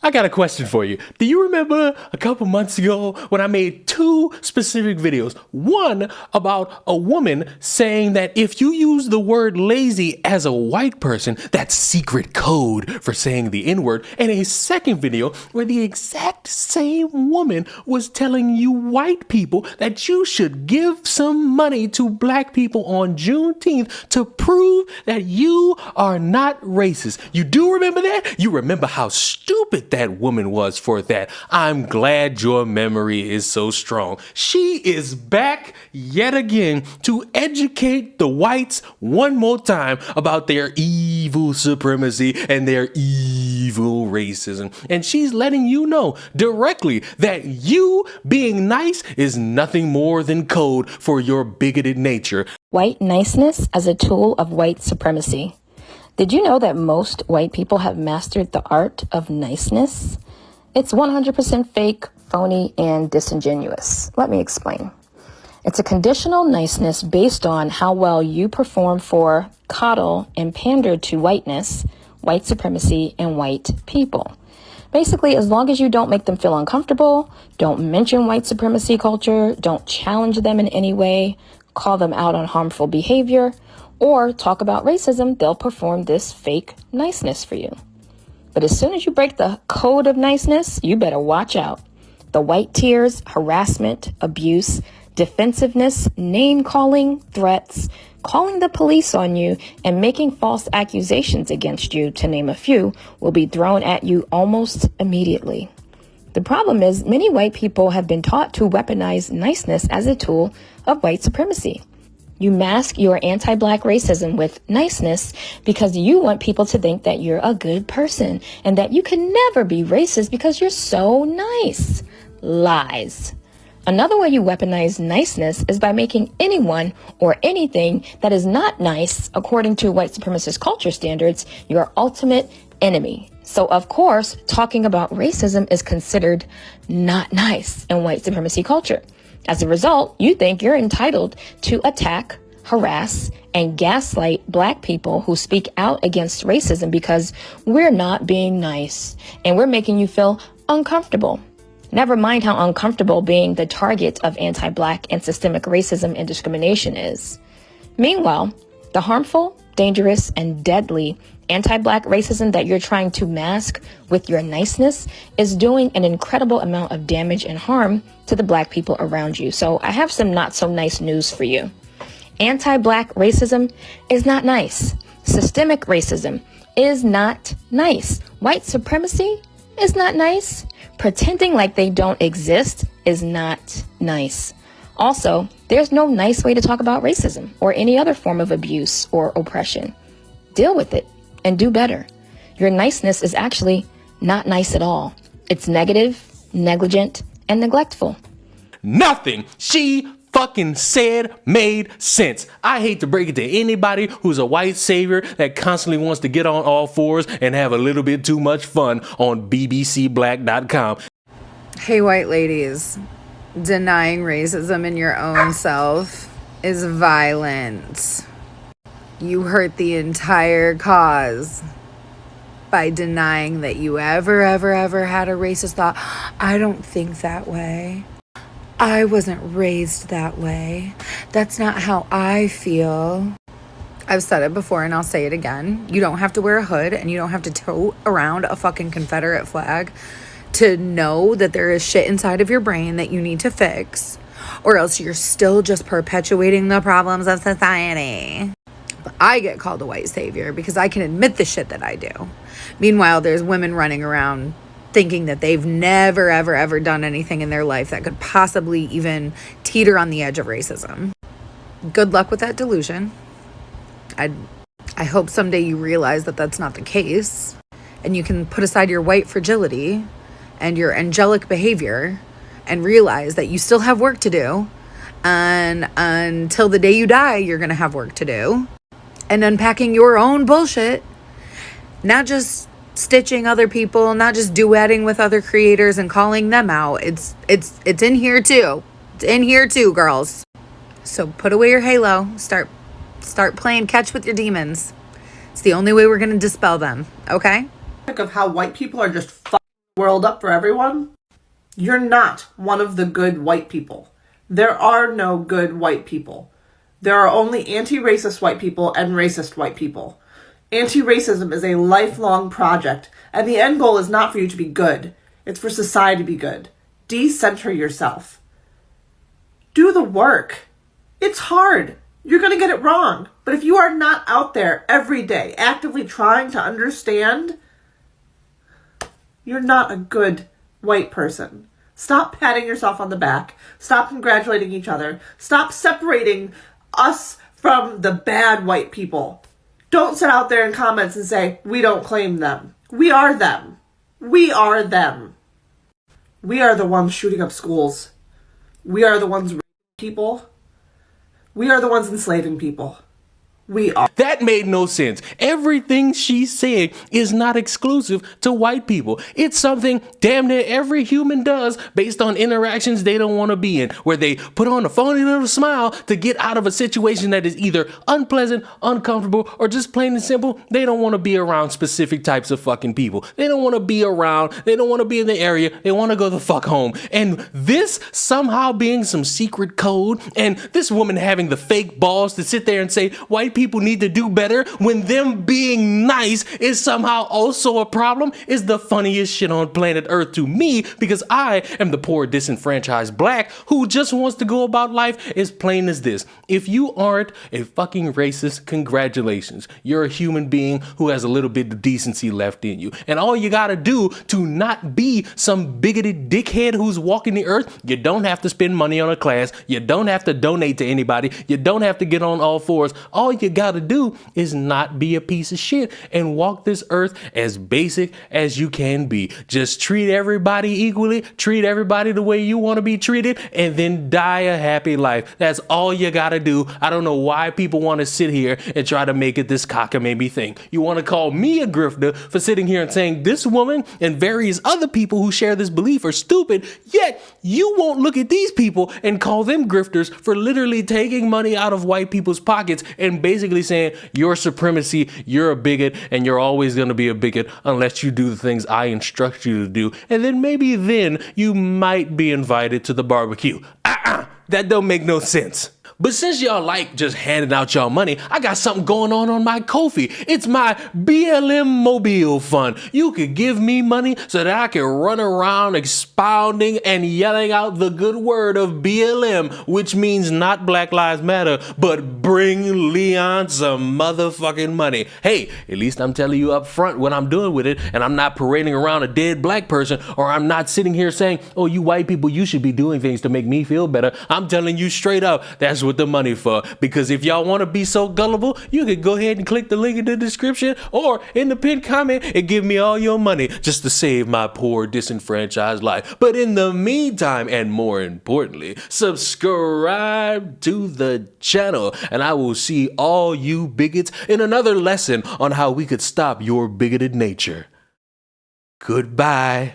I got a question for you. Do you remember a couple months ago when I made two specific videos? One about a woman saying that if you use the word lazy as a white person, that's secret code for saying the N-word. And a second video where the exact same woman was telling you white people that you should give some money to black people on Juneteenth to prove that you are not racist. You do remember that? You remember how stupid that woman was for that. I'm glad your memory is so strong. She is back yet again to educate the whites one more time about their evil supremacy and their evil racism. And she's letting you know directly that you being nice is nothing more than code for your bigoted nature. White niceness as a tool of white supremacy. Did you know that most white people have mastered the art of niceness? It's 100% fake, phony, and disingenuous. Let me explain. It's a conditional niceness based on how well you perform for, coddle, and pander to whiteness, white supremacy, and white people. Basically, as long as you don't make them feel uncomfortable, don't mention white supremacy culture, don't challenge them in any way, call them out on harmful behavior, or talk about racism, they'll perform this fake niceness for you. But as soon as you break the code of niceness, you better watch out. The white tears, harassment, abuse, defensiveness, name-calling, threats, calling the police on you, and making false accusations against you, to name a few, will be thrown at you almost immediately. The problem is many white people have been taught to weaponize niceness as a tool of white supremacy. You mask your anti-black racism with niceness because you want people to think that you're a good person and that you can never be racist because you're so nice. Lies. Another way you weaponize niceness is by making anyone or anything that is not nice, according to white supremacist culture standards, your ultimate enemy. So, of course, talking about racism is considered not nice in white supremacy culture. As a result, you think you're entitled to attack, harass, and gaslight black people who speak out against racism because we're not being nice and we're making you feel uncomfortable. Never mind how uncomfortable being the target of anti-black and systemic racism and discrimination is. Meanwhile, the harmful, dangerous, and deadly anti-black racism that you're trying to mask with your niceness is doing an incredible amount of damage and harm to the black people around you. So I have some not so nice news for you. Anti-black racism is not nice. Systemic racism is not nice. White supremacy is not nice. Pretending like they don't exist is not nice. Also, there's no nice way to talk about racism or any other form of abuse or oppression. Deal with it and do better. Your niceness is actually not nice at all. It's negative, negligent, and neglectful. Nothing she fucking said made sense. I hate to break it to anybody who's a white savior that constantly wants to get on all fours and have a little bit too much fun on bbcblack.com. Hey, white ladies, denying racism in your own self is violence. You hurt the entire cause by denying that you ever had a racist thought. I don't think that way. I wasn't raised that way. That's not how I feel. I've said it before and I'll say it again. You don't have to wear a hood and you don't have to tote around a fucking Confederate flag to know that there is shit inside of your brain that you need to fix, or else you're still just perpetuating the problems of society. But I get called a white savior because I can admit the shit that I do. Meanwhile, there's women running around thinking that they've never, ever done anything in their life that could possibly even teeter on the edge of racism. Good luck with that delusion. I hope someday you realize that that's not the case and you can put aside your white fragility and your angelic behavior and realize that you still have work to do. And until the day you die, you're going to have work to do. And unpacking your own bullshit, not just stitching other people, not just duetting with other creators and calling them out. It's in here too. It's in here too, girls. So put away your halo. Start playing catch with your demons. It's the only way we're going to dispel them, okay? Of how white people are just world up for everyone, you're not one of the good white people. There are no good white people. There are only anti-racist white people and racist white people. Anti-racism is a lifelong project, and the end goal is not for you to be good. It's for society to be good. Decenter yourself. Do the work. It's hard. You're going to get it wrong. But if you are not out there every day actively trying to understand, you're not a good white person. Stop patting yourself on the back. Stop congratulating each other. Stop separating us from the bad white people. Don't sit out there in comments and say, we don't claim them. We are them. We are them. We are the ones shooting up schools. We are the ones raping people. We are the ones enslaving people. We are. That made no sense. Everything she's saying is not exclusive to white people. It's something damn near every human does based on interactions they don't want to be in, where they put on a phony little smile to get out of a situation that is either unpleasant, uncomfortable, or just plain and simple, they don't want to be around specific types of fucking people. They don't want to be around, they don't want to be in the area, they want to go the fuck home. And this somehow being some secret code, and this woman having the fake balls to sit there and say white people need to do better when them being nice is somehow also a problem, is the funniest shit on planet Earth to me, because I am the poor disenfranchised black who just wants to go about life as plain as this. If you aren't a fucking racist, congratulations. You're a human being who has a little bit of decency left in you. And all you gotta do to not be some bigoted dickhead who's walking the earth, you don't have to spend money on a class. You don't have to donate to anybody. You don't have to get on all fours. All you gotta do is not be a piece of shit and walk this earth as basic as you can be. Just treat everybody equally, treat everybody the way you want to be treated, and then die a happy life. That's all you gotta do. I don't know why people want to sit here and try to make it this cockamamie thing. You want to call me a grifter for sitting here and saying this woman and various other people who share this belief are stupid, yet you won't look at these people and call them grifters for literally taking money out of white people's pockets and basically saying your supremacy, you're a bigot, and you're always going to be a bigot unless you do the things I instruct you to do. And then maybe then you might be invited to the barbecue. That don't make no sense. But since y'all like just handing out y'all money, I got something going on my Ko-fi. It's my BLM Mobile Fund. You could give me money so that I can run around expounding and yelling out the good word of BLM, which means not Black Lives Matter, but bring Leon some motherfucking money. Hey, at least I'm telling you up front what I'm doing with it, and I'm not parading around a dead black person, or I'm not sitting here saying, oh, you white people, you should be doing things to make me feel better. I'm telling you straight up, that's what the money for. Because if y'all want to be so gullible, you could go ahead and click the link in the description or in the pinned comment and give me all your money just to save my poor disenfranchised life. But in the meantime, and more importantly, subscribe to the channel, and I will see all you bigots in another lesson on how we could stop your bigoted nature. Goodbye.